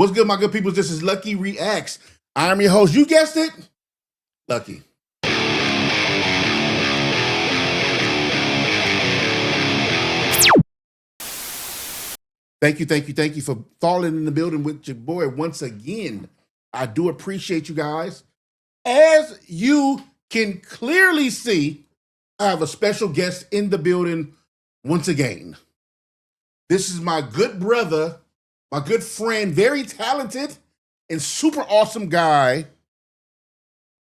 What's good, my good people? This is Lucky Reacts. I'm your host. You guessed it, Lucky. Thank you for falling in the building with your boy once again. I do appreciate you guys. As you can clearly see, I have a special guest in the building once again. This is my good brother, my good friend, very talented and super awesome guy,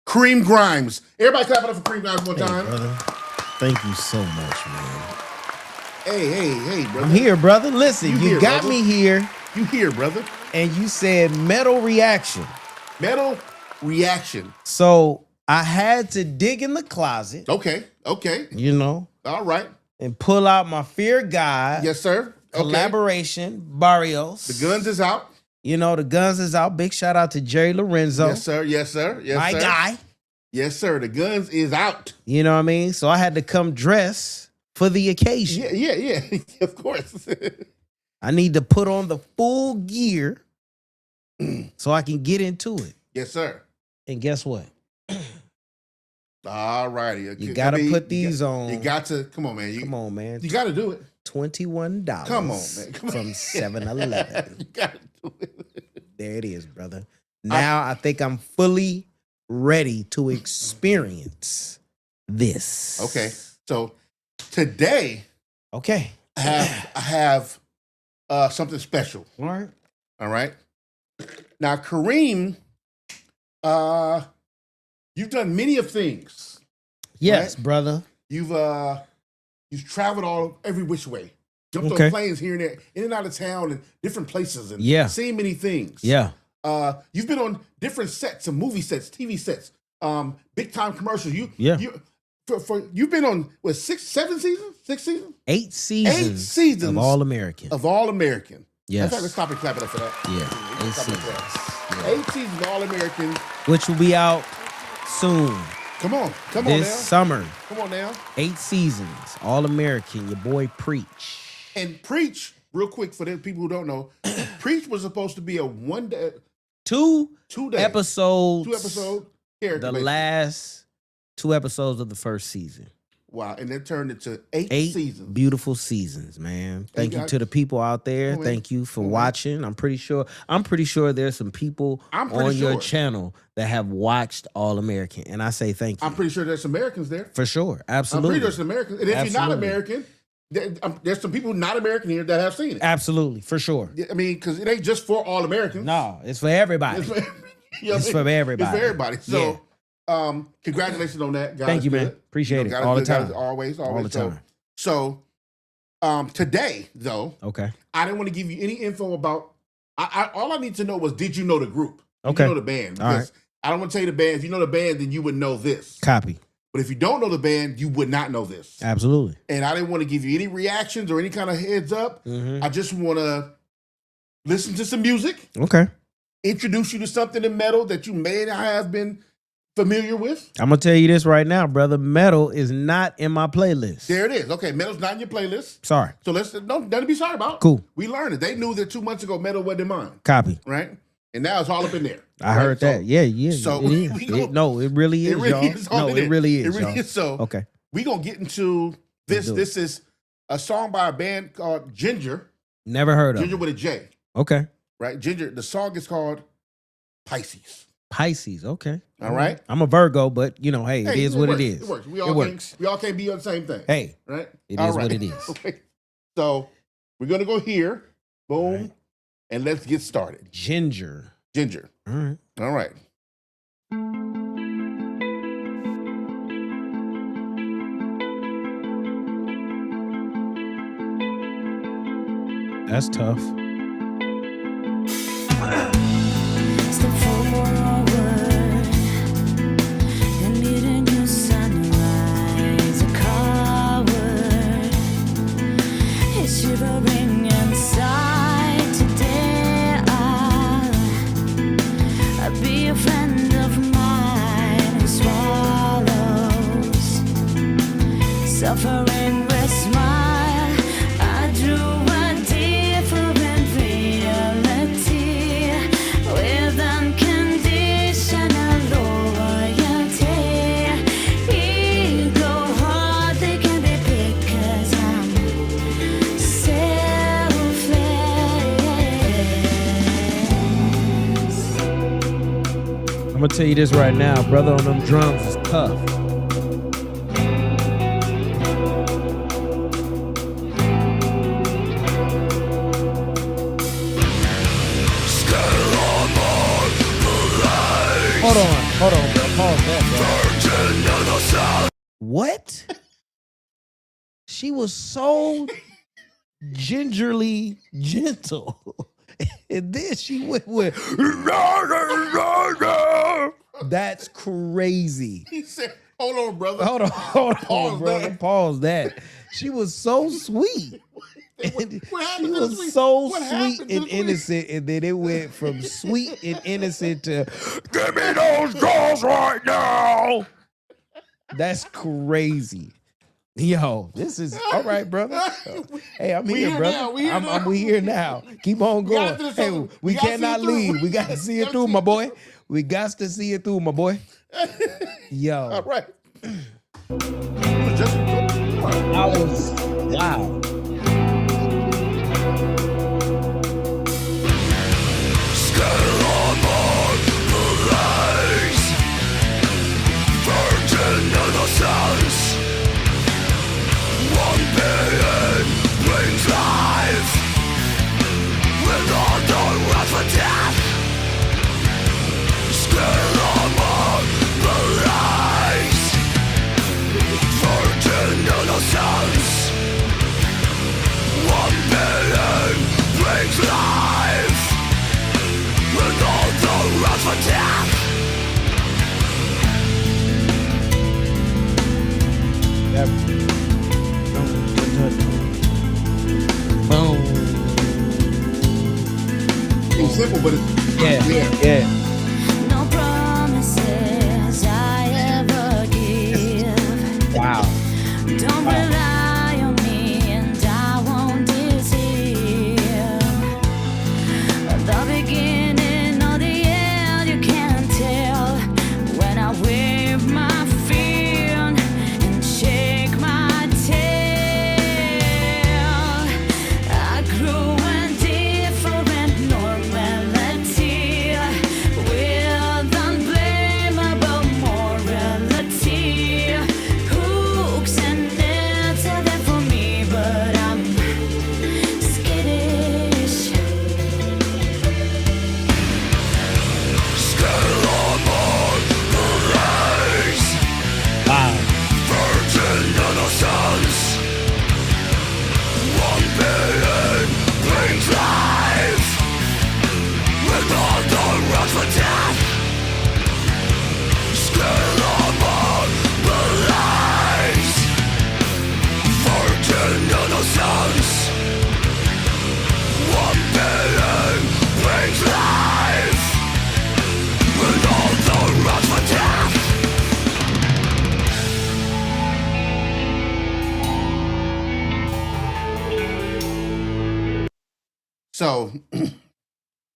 Kareem Grimes. Everybody clap it up for Kareem Grimes one time. Brother. Thank you so much, man. Hey, brother. I'm here, brother. Listen, you here, got brother. me here. You here, brother. And you said metal reaction. Metal reaction. So I had to dig in the closet. Okay. You know. All right. And pull out my Fear God. Yes, sir. Collaboration, Barrios. The guns is out. You know, the guns is out. Big shout out to Jerry Lorenzo. Yes, sir. My guy. Yes, sir. The guns is out. You know what I mean? So I had to come dress for the occasion. Yeah. Of course. I need to put on the full gear so I can get into it. Yes, sir. And guess what? All righty. You got to put these on. You got to. Come on, man. Come on, man. You got to do it. $21. Come on, man. From 7-Eleven. You got to do it. There it is, brother. Now I think I'm fully ready to experience this. Okay. So today, okay, I have something special. All right. Now, Kareem, you've done many of things. Yes, right? brother. You've traveled every which way. Jumped on planes here and there, in and out of town, and different places, and seen many things. Yeah. You've been on different sets, and movie sets, TV sets, big time commercials. You've been on what, 6 seasons? 8 seasons. 8 seasons of All American. In Yes. fact, let's stop and clap it up for that. Yeah. 8 seasons. 8 seasons of All American, which will be out soon. Come on now. This summer. Come on now. 8 seasons. All American. Your boy Preach. And Preach, real quick for the people who don't know, Preach was supposed to be a 1 day, 2 day episodes. 2 episode character. The last 2 episodes of the first season. Wow, and then turned into 8 seasons. Beautiful seasons, man. Thank you to the people out there. Thank you for watching. I'm pretty sure there's some people on your channel that have watched All American, and I say thank you. I'm pretty sure there's some Americans there. For sure, absolutely. I'm pretty sure there's some Americans, and if you're not American, there's some people not American here that have seen it. Absolutely, for sure. I mean, because it ain't just for All Americans. No, it's for everybody. It's for everybody. It's for everybody. So, congratulations on that, guys. Thank you, man. Appreciate it. All the time. Always. All the time. So, today, though, I didn't want to give you any info about. All I need to know was, did you know the group? Did you know the band? Because I don't want to tell you the band. If you know the band, then you would know this. Copy. But if you don't know the band, you would not know this. Absolutely. And I didn't want to give you any reactions or any kind of heads up. I just want to listen to some music. Okay. Introduce you to something in metal that you may not have been familiar with. I'm going to tell you this right now, brother. Metal is not in my playlist. There it is. Okay, metal's not in your playlist. Sorry. So nothing to be sorry about. Cool. We learned it. They knew that 2 months ago metal wasn't in mine. Copy. Right? And now it's all up in there. I heard that. Yeah. So it is. No, it really is, y'all. No, it really is. It really is. So okay. We're going to get into this. This is a song by a band called Jinjer. Never heard of Jinjer with a J. Okay. Right? Jinjer. The song is called Pisces. Pisces, okay. All right. I'm a Virgo, but it is what it is. It works. We all can't be on the same thing. Hey, right? It is what it is. Okay. So we're gonna go here. Boom. And let's get started. Jinjer. All right. That's tough. Step forward and meet a new sunrise. A coward is shivering inside. Today I'll be a friend of mine who swallows suffering with smile. I drew a different I'm gonna tell you this right now, brother on them drums is tough. Hold on, bro. Pause that, bro. What? She was so gingerly gentle. And then she went with that's crazy. He said, hold on, brother. Hold on, Pause brother. that. Pause that. She was so sweet. What She was so sweet and innocent, and then it went from sweet and innocent to give me those girls right now. That's crazy. Yo, this is all right, brother. Hey, I'm here, brother. We here now. Keep on going. Hey, we cannot leave. We got to see it through, my boy. We got to see it through, my boy. Yo. All right. I was wow. Boom. It's simple, but it's Yeah. No promises I ever give. Wow. Don't rely on me and I won't deceive. The beginning or the end, you can't tell. When I wave my fin and shake my tail, I grew a different normality with unblameable morality. Hooks and nets are there for me, but I'm skittish. Wow. so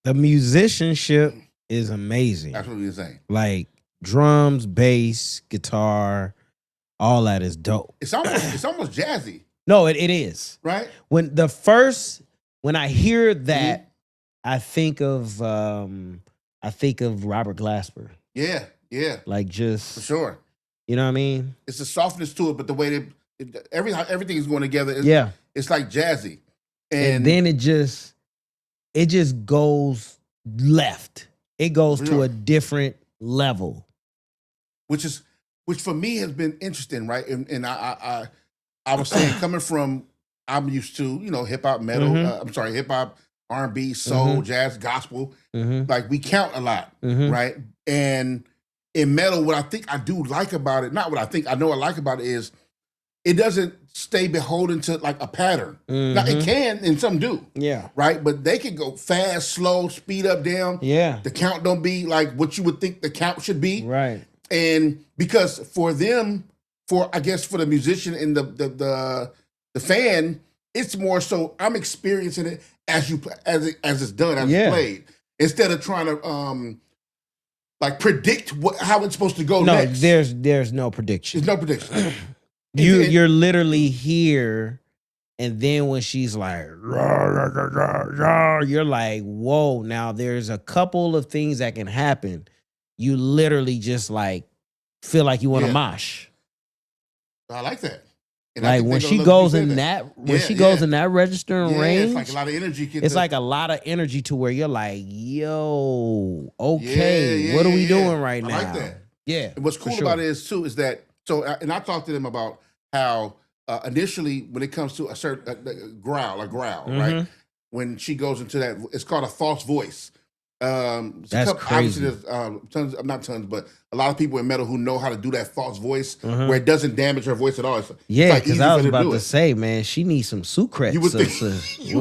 The musicianship is amazing. that's what you're saying. Like drums, bass, guitar, all that is dope. It's almost jazzy, No, it is. right? When I hear that, I think of Robert Glasper. Yeah. Like For just sure. you know what I mean? It's a softness to it, but the way everything is going together. It's like jazzy, And then it just goes left. It goes to a different level. which for me has been interesting, right? And I was saying, coming from, I'm used to hip hop, metal. Hip hop, R&B, soul, jazz, gospel. Like we count a lot, right? And in metal, what I think I do like about it, not what I think, I know I like about it is it doesn't stay beholden to like a pattern. Now it can, and some do. Yeah. Right? But they can go fast, slow, speed up, down. Yeah. The count don't be like what you would think the count should be. Right. And because for them, I guess for the musician and the fan, it's more so I'm experiencing it as it's done, as it's played, instead of trying to like predict how it's supposed to go next. There's no prediction. There's no prediction. You're literally here, and then when she's like, rah, rah, rah, rah, rah, you're like, whoa, now there's a couple of things that can happen. you literally just like feel like you want to mosh. I like that. And like when she goes in that, goes in that register and range, it's like a lot of energy. It's like a lot of energy to where you're like, yo, okay, what are we doing right now? I like that. Yeah. And what's cool about it is too is that and I talked to them about how initially when it comes to a certain growl, right? When she goes into that, it's called a false voice. That's crazy. Obviously, there's not tons, but a lot of people in metal who know how to do that false voice where it doesn't damage her voice at all. It's because I was about to say, man, she needs some Sucrets. You would think,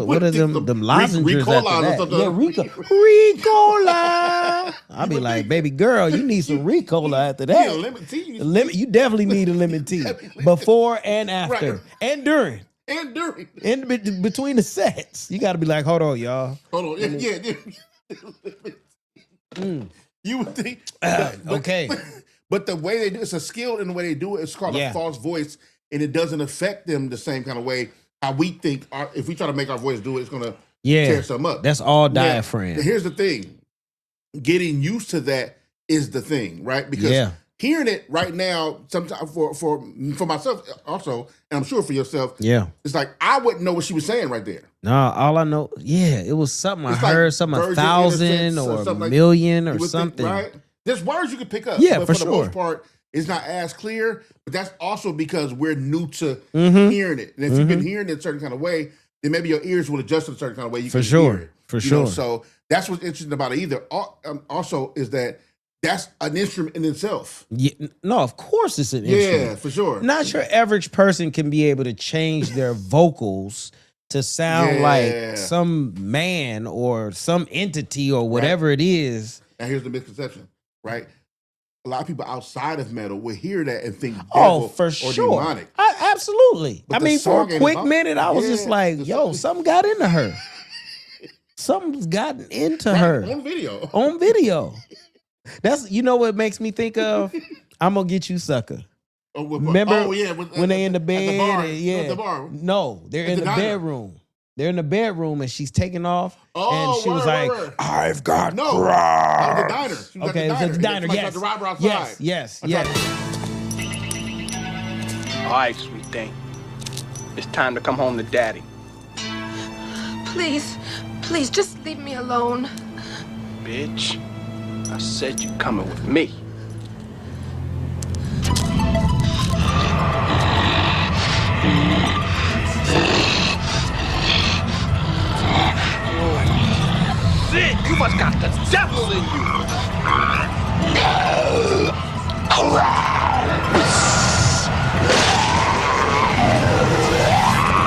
what are them lozenges after that? Ricola. I'll be like, baby girl, you need some Ricola after that. Lemon tea. You definitely need a lemon tea before and after and during. In between the sets, you got to be like, hold on, y'all. Hold on, yeah. You would think, okay, but the way they do it's a skill in the way they do it. It's called a false voice, and it doesn't affect them the same kind of way how we think. If we try to make our voice do it, it's gonna tear something up. That's all diaphragm. Here's the thing: getting used to that is the thing, right? Because hearing it right now, sometimes for myself also, and I'm sure for yourself, it's like I wouldn't know what she was saying right there. No, all I know, it was something I heard, something 1,000 or a million or something. Right? There's words you can pick up. Yeah, but for the most part, it's not as clear. But that's also because we're new to hearing it. And if you've been hearing it a certain kind of way, then maybe your ears will adjust in a certain kind of way. You can hear it. For sure. So that's what's interesting about it either. Also is that that's an instrument in itself. Yeah, no, of course it's an instrument. Yeah, for sure. Not your average person can be able to change their vocals to sound like some man or some entity or whatever it is. Now here's the misconception, right? A lot of people outside of metal will hear that and think devil for sure. or demonic. Absolutely. But for a quick minute, I was just like, yo, something got into her. Something's gotten into her. On video. That's, what makes me think of, I'm gonna get you, sucker. Remember when they in the bed? The bar. No, they're in the bedroom. They're in the bedroom and she's taking off. And she was like, I've got growl. The diner. Okay, it's the diner. Yes. All right, sweet thing. It's time to come home to daddy. Please, just leave me alone. Bitch, I said you coming with me. Shit, you must got the devil in you.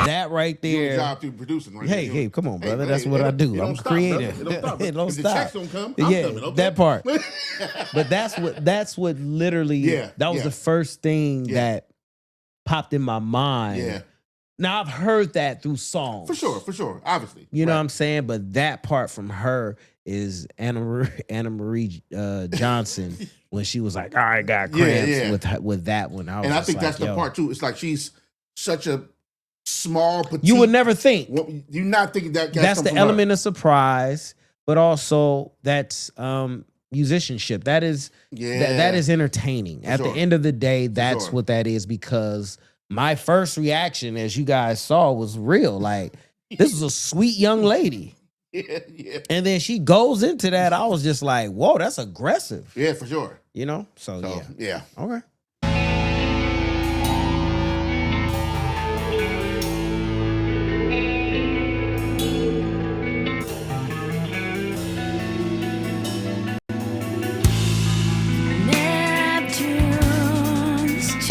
That right there. Job through producing, right? Hey, come on, brother. That's what I do. I'm creative. It don't stop. The checks don't come. I'm coming, okay? That part. But that's what literally. That was the first thing that popped in my mind. Yeah. Now I've heard that through songs. For sure. Obviously. You know what I'm saying? But that part from her is Anna Marie Johnson when she was like, I got cramps with that one. I think that's the part too. It's like she's such a small, petite. You would never think. You're not thinking that's the element of surprise, but also that's musicianship. That is that is entertaining. At the end of the day, that's what that is, because my first reaction, as you guys saw, was real. Like, this is a sweet young lady. Yeah. And then she goes into that. I was just like, whoa, that's aggressive. Yeah, for sure. So yeah. Okay.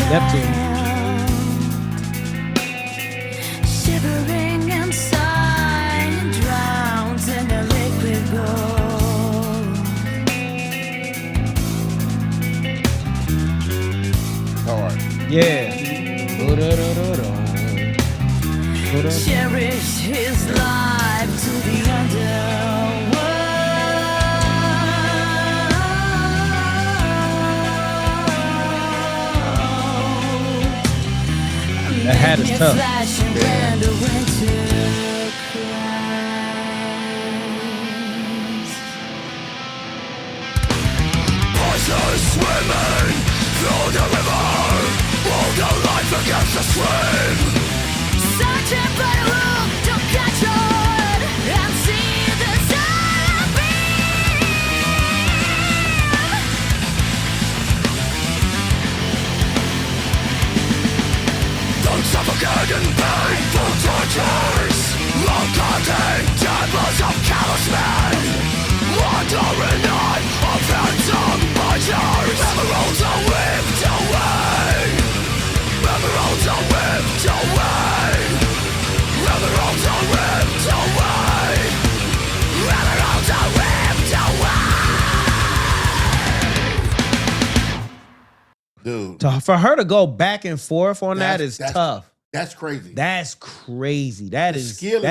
Neptune. Shivering inside, drowns in the liquid gold. Hard. Yeah. Cherish his life to the underworld. That hat is tough. Searching for the room to catch on and see the sun beam. Don't suffocate in painful tortures, locating tables of callous men, wandering on of phantom butchers. Emeralds are whipped away, emeralds are whipped away, emeralds are whipped away, emeralds are whipped away. Dude, For her to go back and forth on that is tough. That's crazy. That's crazy. That is skill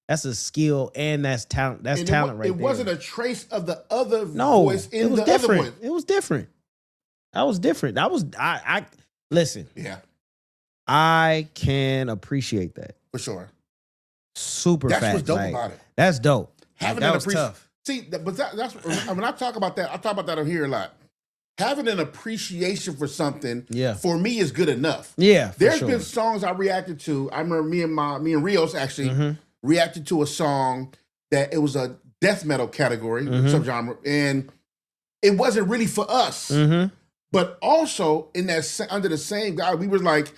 that's a skill and that's talent. That's And talent right it there. wasn't a trace of the other No, voice in it was the different. other one. It was different. That was different. That was I listen. Yeah, I can appreciate that. for sure. Super That's fast. what's dope like, about it. That's dope. Having that an was appreciation. tough. See, but that's when I talk about that. I talk about that on here a lot. Having an appreciation for something, for me, is good enough. Yeah, for There's sure. been songs I reacted to. I remember me and Rios actually reacted to a song that it was a death metal category, subgenre, and it wasn't really for us. But also in that under the same guy, we were like,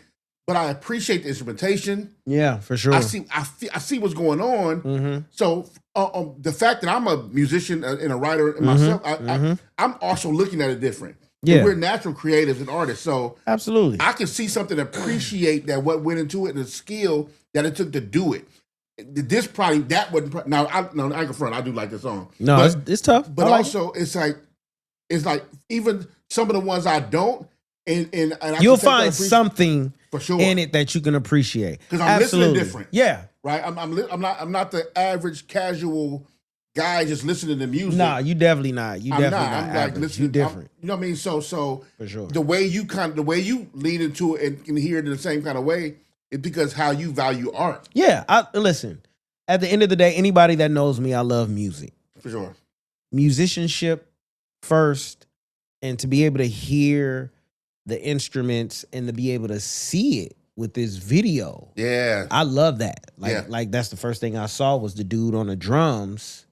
but I appreciate the instrumentation. Yeah, for sure. I see what's going on. So the fact that I'm a musician and a writer myself, I'm also looking at it different. Yeah. And we're natural creatives and artists, so Absolutely. I can see something, appreciate that what went into it, and the skill that it took to do it. This probably that wasn't. Now I can front. I do like this song. No, but, it's tough. But I like also it's like even some of the ones I don't, and I you'll can take that find something for sure in it that you can appreciate. because I'm listening different. Yeah. Right. I'm not the average casual guy just listening to music. Nah, you definitely not. You I'm definitely not. not. I'm like average. listening. You different. You know what I mean? So For sure. the way you lean into it and can hear it in the same kind of way is because how you value art. Yeah. Listen, at the end of the day, anybody that knows me, I love music. For sure. Musicianship first, and to be able to hear the instruments and to be able to see it with this video. Yeah. I love that. Like that's the first thing I saw was the dude on the drums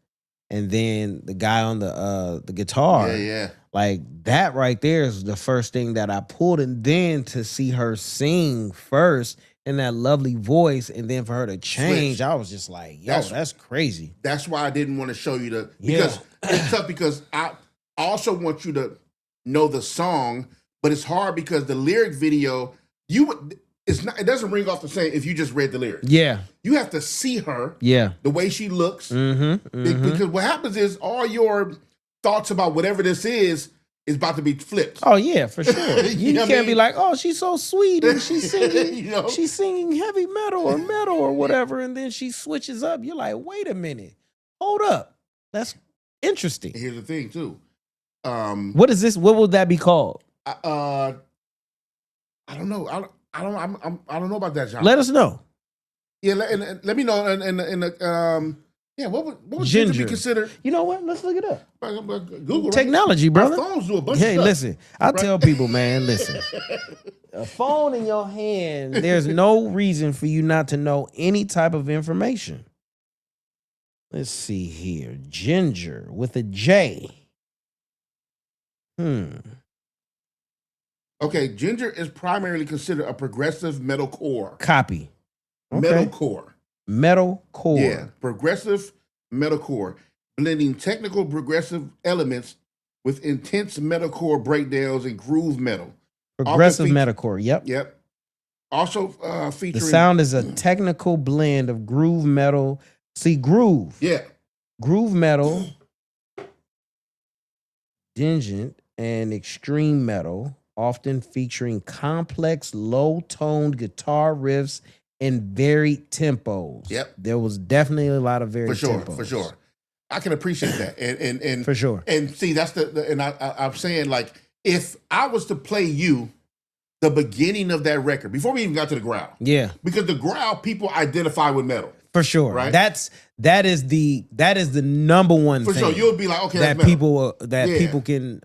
and then the guy on the guitar. Yeah. Like that right there is the first thing that I pulled, and then to see her sing first in that lovely voice, and then for her to change, I was just like, yo, that's crazy. That's why I didn't want to show you because it's tough because I also want you to know the song, but it's hard because the lyric video, it doesn't ring off the same if you just read the lyrics. Yeah. You have to see her. Yeah. The way she looks. Because what happens is all your thoughts about whatever this is about to be flipped. Oh yeah, for sure. You can't be like, oh, she's so sweet and she's singing, she's singing heavy metal or whatever, and then she switches up. You're like, wait a minute, hold up, that's interesting. And here's the thing too. What is this? What would that be called? I don't know. I don't know about that genre. Let us know. Yeah, let me know. What would Jinjer Jinjer be considered? You know what? Let's look it up. Google Technology, brother. Our phones do a bunch Hey, of stuff. listen. I tell people, man, listen. A phone in your hand. There's no reason for you not to know any type of information. Let's see here. Jinjer with a J. Okay, Jinjer is primarily considered a progressive metalcore. Copy. Okay. Metalcore. Metalcore. Yeah, progressive metalcore, blending technical progressive elements with intense metalcore breakdowns and groove metal. Progressive metalcore. Yep. Also featuring the sound is a technical blend of groove metal. See, groove. Yeah. Groove metal, dingent, and extreme metal, often featuring complex, low-toned guitar riffs and varied tempos. Yep. There was definitely a lot of varied tempos. For sure. I can appreciate that. And for sure. And see, that's and I'm saying, like, if I was to play you the beginning of that record, before we even got to the growl. Yeah. Because the growl, people identify with metal. For sure. Right? That is the number one for thing. sure. You'll be like, okay, that that's people metal. people can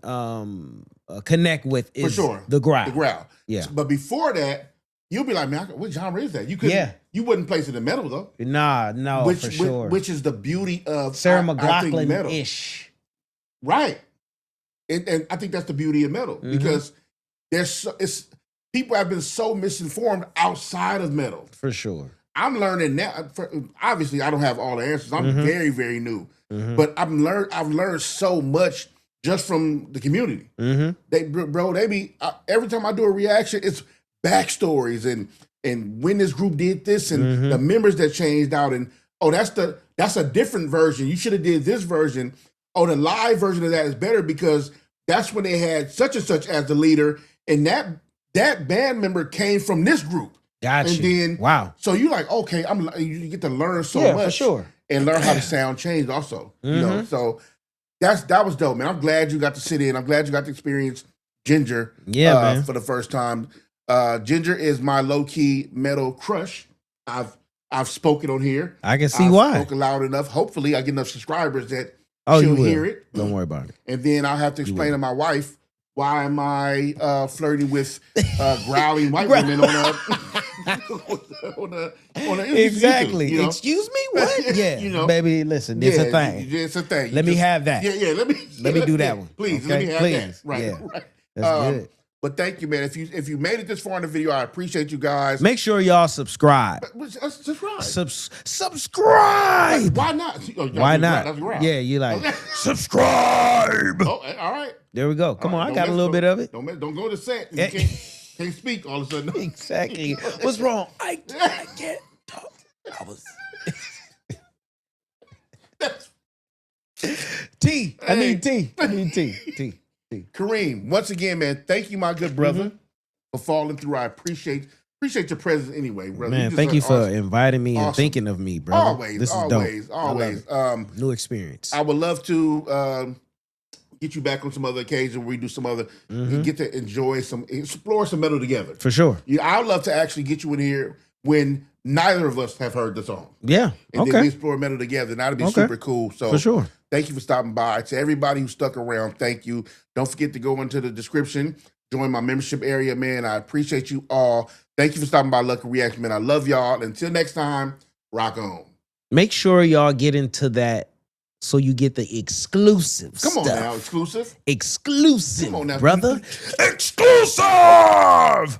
connect with is the growl. The growl. Yeah. But before that, you'll be like, man, what genre is that? You couldn't. Yeah. You wouldn't place it in metal though. Nah, no, for sure. Which is the beauty of Sarah I think McLachlan-ish. Right. And I think that's the beauty of metal because people have been so misinformed outside of metal. For sure. I'm learning now. Obviously, I don't have all the answers. I'm very, very new, but I've learned so much just from the community. They be every time I do a reaction, it's backstories and when this group did this and the members that changed out and that's a different version. You should have did this version. Oh, the live version of that is better because that's when they had such and such as the leader, and that band member came from this group. Gotcha. And then wow. So you like, okay, you get to learn so much, for sure, and learn how the sound changed also. You know, so that was dope, man. I'm glad you got to sit in. I'm glad you got to experience Jinjer, man, for the first time. Jinjer is my low key metal crush. I've spoken on here. I can see why. Spoken loud enough. Hopefully, I get enough subscribers that she'll hear it. Don't worry about it. And then I'll have to explain to my wife why am I flirting with growling white women on a exactly. You know? Excuse me, what? Yeah, you know, baby. Listen, it's a thing. It's a thing. Let me have that. Yeah. Let me do that one. Please, okay? let me have that. Right. Yeah. Right. That's good. But thank you, man. If you made it this far in the video, I appreciate you guys. Make sure y'all subscribe. Subscribe. Subscribe. Why not? Why not? Yeah, you like subscribe. Oh, all right. There we go. Come on, I got a little bit of it. Don't go to set. You can't speak all of a sudden. Exactly. What's wrong? I can't talk. I was. Tea. I need tea. Tea. Kareem, once again, man, thank you, my good brother, for falling through. I appreciate your presence anyway, brother. Man, thank you for inviting me and thinking of me, bro. Always, this is always. New experience. I would love to get you back on some other occasion where we do some other, get to explore some metal together. For sure. Yeah, I would love to actually get you in here when neither of us have heard the song. Yeah. And then we explore metal together. And that'd be super cool. So for sure. Thank you for stopping by. To everybody who stuck around, thank you. Don't forget to go into the description, join my membership area, man. I appreciate you all. Thank you for stopping by Lucky Reaction, man. I love y'all. Until next time, rock on. Make sure y'all get into that so you get the exclusive Come on stuff. now, exclusive. Exclusive, Come on now, brother. Exclusive!